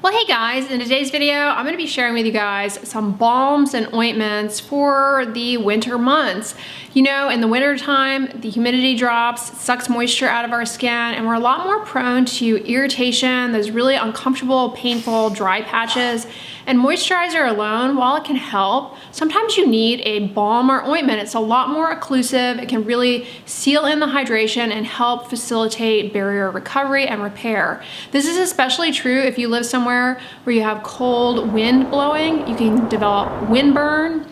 Well, hey guys, in today's video, I'm going to be sharing with you guys some balms and ointments for the winter months. You know, in the winter time, the humidity drops, sucks moisture out of our skin, and we're a lot more prone to irritation, those really uncomfortable, painful, dry patches. And moisturizer alone, while it can help, sometimes you need a balm or ointment. It's a lot more occlusive. It can really seal in the hydration and help facilitate barrier recovery and repair. This is especially true if you live somewhere where you have cold wind blowing. You can develop windburn.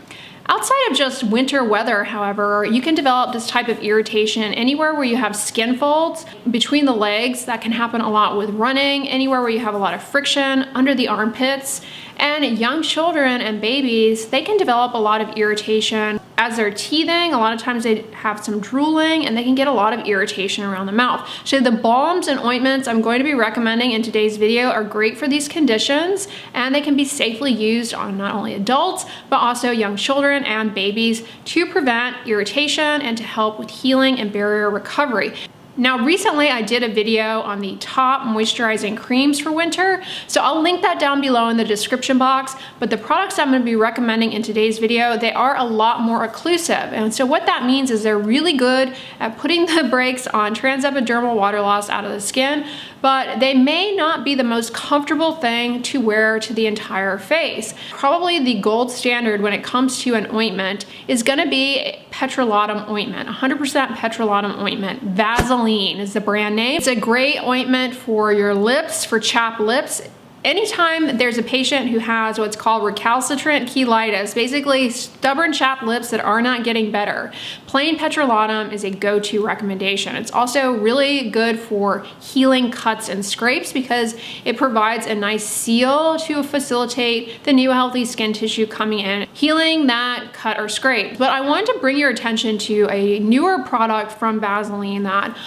Outside of just winter weather, however, you can develop this type of irritation anywhere where you have skin folds between the legs. That can happen a lot with running, anywhere where you have a lot of friction, under the armpits. And young children and babies, they can develop a lot of irritation as they're teething. A lot of times they have some drooling and they can get a lot of irritation around the mouth. So the balms and ointments I'm going to be recommending in today's video are great for these conditions, and they can be safely used on not only adults, but also young children and babies to prevent irritation and to help with healing and barrier recovery. Now, recently I did a video on the top moisturizing creams for winter, so I'll link that down below in the description box, but the products I'm going to be recommending in today's video, they are a lot more occlusive. And so what that means is they're really good at putting the brakes on transepidermal water loss out of the skin, but they may not be the most comfortable thing to wear to the entire face. Probably the gold standard when it comes to an ointment is going to be petrolatum ointment, 100% petrolatum ointment. Vaseline is the brand name. It's a great ointment for your lips, for chapped lips. Anytime there's a patient who has what's called recalcitrant cheilitis, basically stubborn chapped lips that are not getting better, plain petrolatum is a go-to recommendation. It's also really good for healing cuts and scrapes because it provides a nice seal to facilitate the new healthy skin tissue coming in, healing that cut or scrape. But I wanted to bring your attention to a newer product from Vaseline that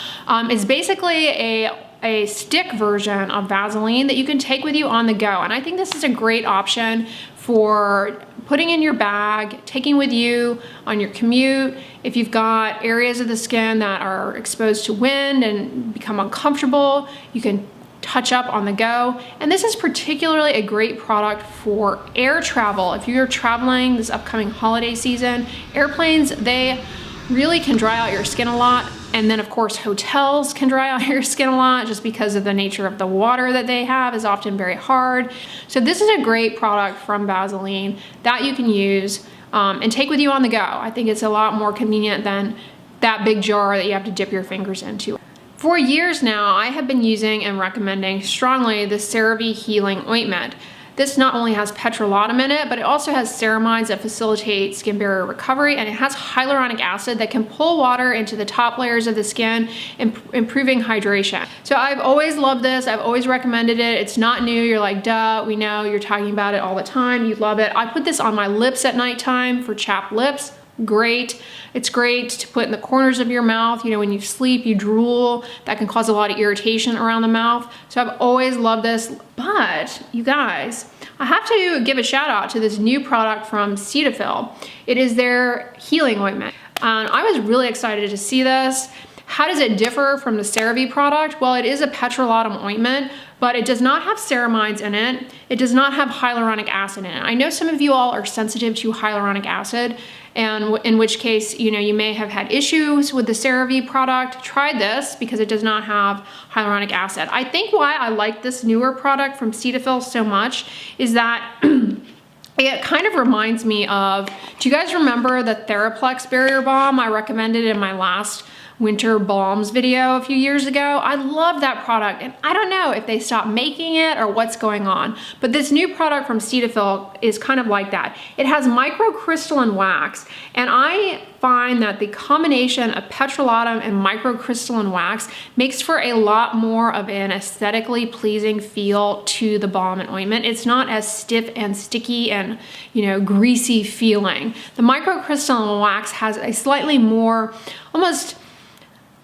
is basically a stick version of Vaseline that you can take with you on the go. And I think this is a great option for putting in your bag, taking with you on your commute. If you've got areas of the skin that are exposed to wind and become uncomfortable, you can touch up on the go. And this is particularly a great product for air travel. If you're traveling this upcoming holiday season, airplanes, they really can dry out your skin a lot. And then of course, hotels can dry out your skin a lot just because of the nature of the water that they have is often very hard. So this is a great product from Vaseline that you can use and take with you on the go. I think it's a lot more convenient than that big jar that you have to dip your fingers into. For years now, I have been using and recommending strongly the CeraVe Healing Ointment. This not only has petrolatum in it, but it also has ceramides that facilitate skin barrier recovery, and it has hyaluronic acid that can pull water into the top layers of the skin, improving hydration. So I've always loved this. I've always recommended it. It's not new. You're like, duh, we know, you're talking about it all the time. You love it. I put this on my lips at nighttime for chapped lips. Great. It's great to put in the corners of your mouth. You know, when you sleep, you drool. That can cause a lot of irritation around the mouth. So I've always loved this. But you guys, I have to give a shout out to this new product from Cetaphil. It is their healing ointment. And I was really excited to see this. How does it differ from the CeraVe product? Well, it is a petrolatum ointment, but it does not have ceramides in it. It does not have hyaluronic acid in it. I know some of you all are sensitive to hyaluronic acid, and in which case, you know, you may have had issues with the CeraVe product. Try this because it does not have hyaluronic acid. I think why I like this newer product from Cetaphil so much is that it kind of reminds me of, do you guys remember the Theraplex Barrier Balm I recommended in my last winter balms video a few years ago? I love that product, and I don't know if they stopped making it or what's going on, but this new product from Cetaphil is kind of like that. It has microcrystalline wax, and I find that the combination of petrolatum and microcrystalline wax makes for a lot more of an aesthetically pleasing feel to the balm and ointment. It's not as stiff and sticky and, you know, greasy feeling. The microcrystalline wax has a slightly more almost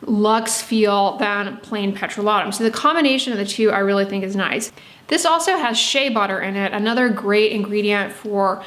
luxe feel than plain petrolatum. So the combination of the two I really think is nice. This also has shea butter in it, another great ingredient for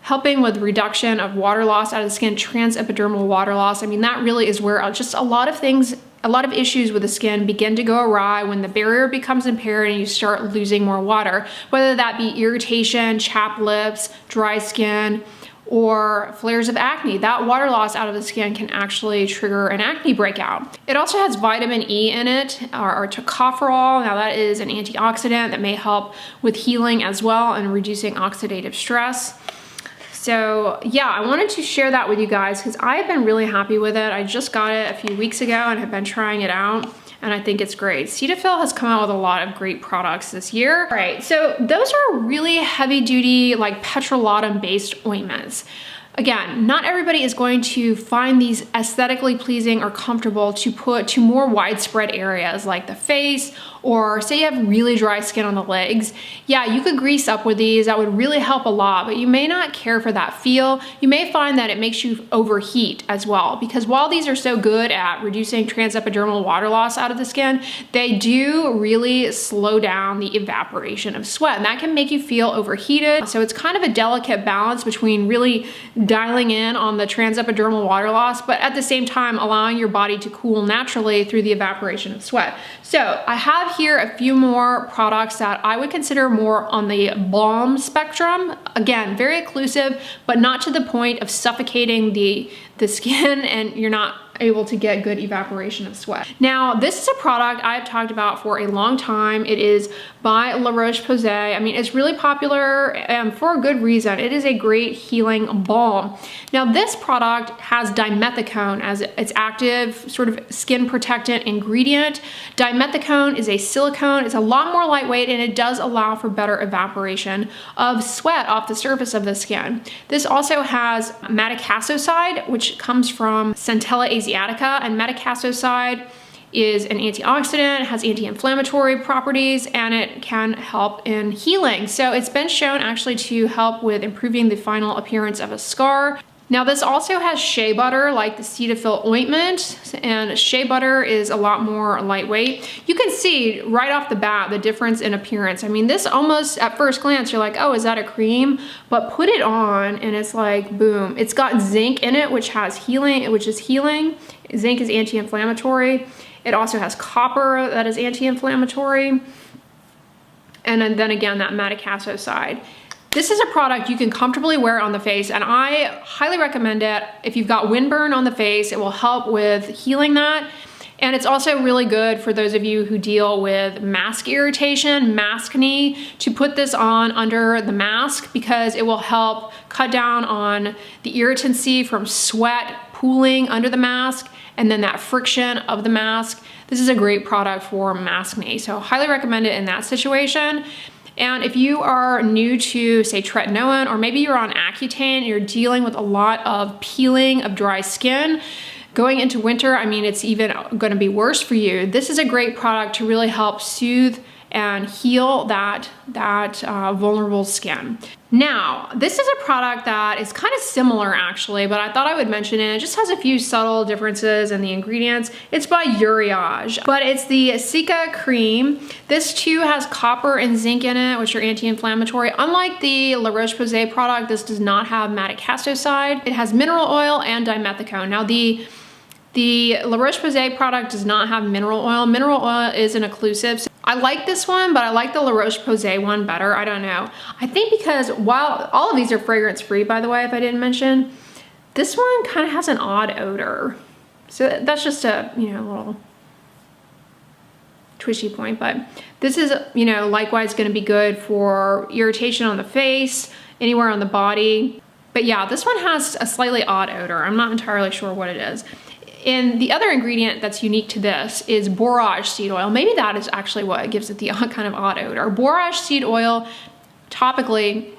helping with reduction of water loss out of the skin, transepidermal water loss. I mean, that really is where just a lot of things a lot of issues with the skin begin to go awry when the barrier becomes impaired and you start losing more water, whether that be irritation, chapped lips, dry skin, or flares of acne. That water loss out of the skin can actually trigger an acne breakout. It also has vitamin E in it, or tocopherol. Now that is an antioxidant that may help with healing as well and reducing oxidative stress. So yeah, I wanted to share that with you guys because I have been really happy with it. I just got it a few weeks ago and have been trying it out, and I think it's great. Cetaphil has come out with a lot of great products this year. All right, so those are really heavy duty, like petrolatum based ointments. Again, not everybody is going to find these aesthetically pleasing or comfortable to put to more widespread areas like the face, or say you have really dry skin on the legs. Yeah, you could grease up with these. That would really help a lot, but you may not care for that feel. You may find that it makes you overheat as well, because while these are so good at reducing transepidermal water loss out of the skin, they do really slow down the evaporation of sweat, and that can make you feel overheated. So it's kind of a delicate balance between really dialing in on the transepidermal water loss, but at the same time allowing your body to cool naturally through the evaporation of sweat. So I have here a few more products that I would consider more on the balm spectrum. Again, very occlusive, but not to the point of suffocating the skin and you're not able to get good evaporation of sweat. Now, this is a product I've talked about for a long time. It is by La Roche-Posay. I mean, it's really popular for a good reason. It is a great healing balm. Now, this product has dimethicone as its active sort of skin protectant ingredient. Dimethicone is a silicone. It's a lot more lightweight, and it does allow for better evaporation of sweat off the surface of the skin. This also has madecassoside, which comes from Centella asiatica, and madecassoside is an antioxidant, has anti-inflammatory properties, and it can help in healing. So it's been shown actually to help with improving the final appearance of a scar. Now this also has shea butter like the Cetaphil ointment, and shea butter is a lot more lightweight. You can see right off the bat the difference in appearance. I mean, this almost at first glance you're like, oh, is that a cream? But put it on and it's like, boom. It's got zinc in it, which is healing. Zinc is anti-inflammatory. It also has copper that is anti-inflammatory. And then again, that madecassoside. This is a product you can comfortably wear on the face, and I highly recommend it. If you've got windburn on the face, it will help with healing that. And it's also really good for those of you who deal with mask irritation, maskne, to put this on under the mask because it will help cut down on the irritancy from sweat pooling under the mask and then that friction of the mask. This is a great product for maskne, so highly recommend it in that situation. And if you are new to, say, tretinoin, or maybe you're on Accutane and you're dealing with a lot of peeling of dry skin, going into winter, I mean, it's even gonna be worse for you. This is a great product to really help soothe and heal that vulnerable skin. Now, this is a product that is kind of similar actually, but I thought I would mention it. It just has a few subtle differences in the ingredients. It's by Uriage, but it's the Cica cream. This too has copper and zinc in it, which are anti-inflammatory. Unlike the La Roche-Posay product, this does not have madecassoside. It has mineral oil and dimethicone. Now the La Roche-Posay product does not have mineral oil. Mineral oil is an occlusive. So I like this one, but I like the La Roche-Posay one better. I don't know. I think because while all of these are fragrance free, by the way, if I didn't mention, this one kind of has an odd odor. So that's just a, little twishy point, but this is, likewise going to be good for irritation on the face, anywhere on the body. But yeah, this one has a slightly odd odor. I'm not entirely sure what it is. And the other ingredient that's unique to this is borage seed oil. Maybe that is actually what gives it the kind of odd odor. Borage seed oil topically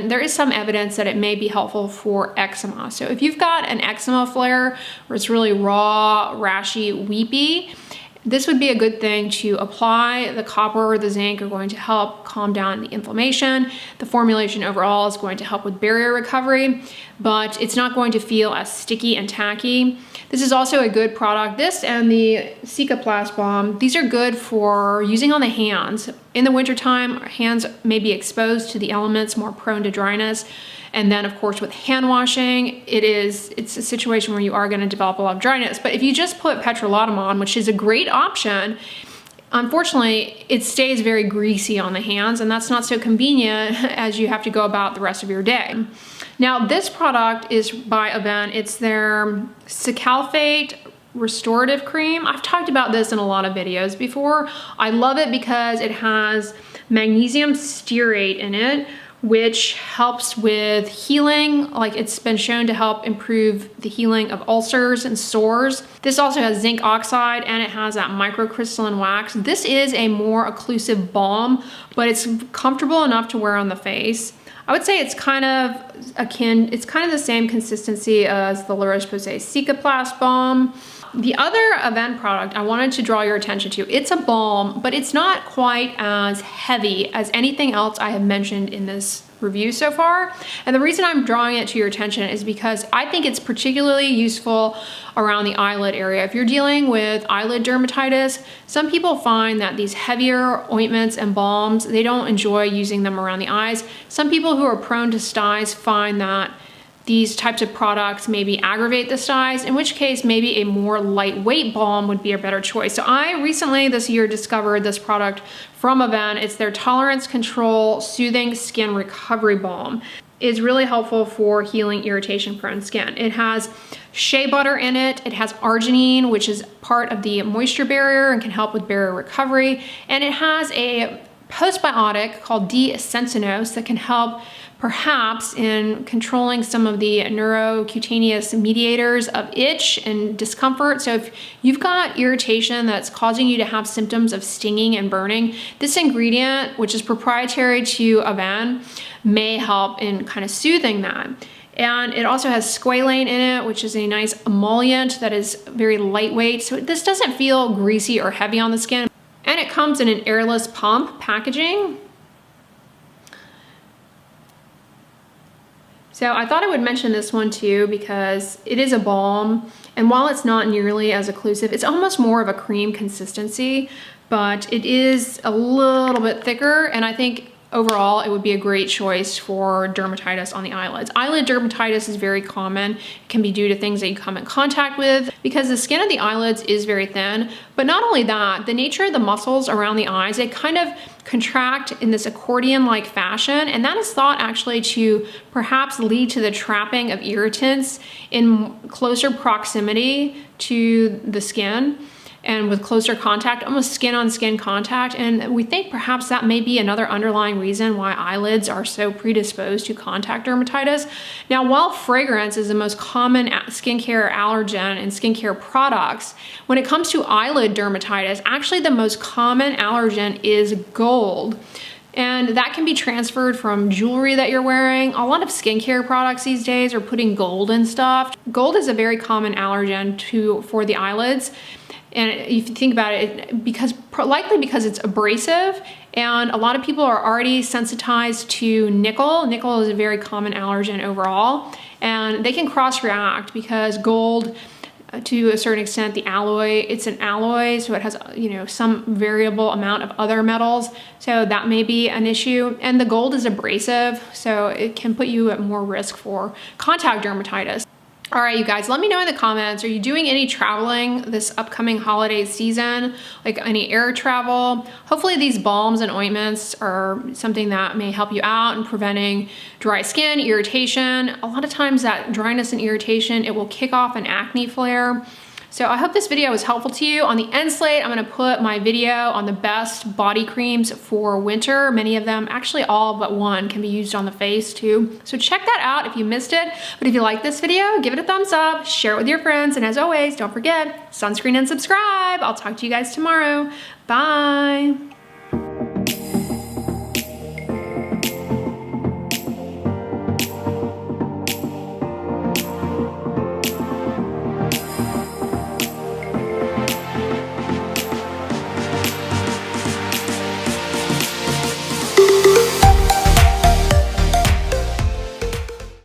there is some evidence that it may be helpful for eczema. So if you've got an eczema flare where it's really raw, rashy, weepy, this would be a good thing to apply. The copper or the zinc are going to help calm down the inflammation. The formulation overall is going to help with barrier recovery, but it's not going to feel as sticky and tacky. This is also a good product. This and the Cicaplast Balm, these are good for using on the hands. In the wintertime, our hands may be exposed to the elements, more prone to dryness. And then of course with hand washing, it's a situation where you are gonna develop a lot of dryness. But if you just put petrolatum on, which is a great option, unfortunately, it stays very greasy on the hands, and that's not so convenient as you have to go about the rest of your day. Now, this product is by Avène. It's their Cicaphate Restorative Cream. I've talked about this in a lot of videos before. I love it because it has magnesium stearate in it, which helps with healing. Like, it's been shown to help improve the healing of ulcers and sores. This also has zinc oxide, and it has that microcrystalline wax. This is a more occlusive balm, but it's comfortable enough to wear on the face. I would say it's kind of the same consistency as the La Roche-Posay Cicaplast Balm. The other Avène product I wanted to draw your attention to, it's a balm, but it's not quite as heavy as anything else I have mentioned in this review so far. And the reason I'm drawing it to your attention is because I think it's particularly useful around the eyelid area. If you're dealing with eyelid dermatitis, some people find that these heavier ointments and balms, they don't enjoy using them around the eyes. Some people who are prone to styes find that these types of products maybe aggravate the styes, in which case maybe a more lightweight balm would be a better choice. So I recently this year discovered this product from Avène. It's their Tolerance Control Soothing Skin Recovery Balm. It's really helpful for healing irritation-prone skin. It has shea butter in it. It has arginine, which is part of the moisture barrier and can help with barrier recovery. And it has a postbiotic called D-Sentinose that can help perhaps in controlling some of the neurocutaneous mediators of itch and discomfort. So if you've got irritation that's causing you to have symptoms of stinging and burning, this ingredient, which is proprietary to Avène, may help in kind of soothing that. And it also has squalane in it, which is a nice emollient that is very lightweight. So this doesn't feel greasy or heavy on the skin. And it comes in an airless pump packaging. So I thought I would mention this one too because it is a balm, and while it's not nearly as occlusive, it's almost more of a cream consistency, but it is a little bit thicker, and I think overall it would be a great choice for dermatitis on the eyelids. Eyelid dermatitis is very common. It can be due to things that you come in contact with because the skin of the eyelids is very thin. But not only that, the nature of the muscles around the eyes, they kind of contract in this accordion-like fashion, and that is thought actually to perhaps lead to the trapping of irritants in closer proximity to the skin and with closer contact, almost skin-on-skin contact. And we think perhaps that may be another underlying reason why eyelids are so predisposed to contact dermatitis. Now, while fragrance is the most common skincare allergen in skincare products, when it comes to eyelid dermatitis, actually the most common allergen is gold. And that can be transferred from jewelry that you're wearing. A lot of skincare products these days are putting gold in stuff. Gold is a very common allergen for the eyelids. And if you think about it, likely because it's abrasive, and a lot of people are already sensitized to nickel. Nickel is a very common allergen overall, and they can cross-react because gold, to a certain extent, the alloy, it's an alloy, so it has, some variable amount of other metals, so that may be an issue. And the gold is abrasive, so it can put you at more risk for contact dermatitis. All right, you guys, let me know in the comments, are you doing any traveling this upcoming holiday season, like any air travel? Hopefully these balms and ointments are something that may help you out in preventing dry skin, irritation. A lot of times that dryness and irritation, it will kick off an acne flare. So I hope this video was helpful to you. On the end slate, I'm gonna put my video on the best body creams for winter. Many of them, actually all but one, can be used on the face too. So check that out if you missed it. But if you like this video, give it a thumbs up, share it with your friends, and as always, don't forget, sunscreen and subscribe. I'll talk to you guys tomorrow. Bye.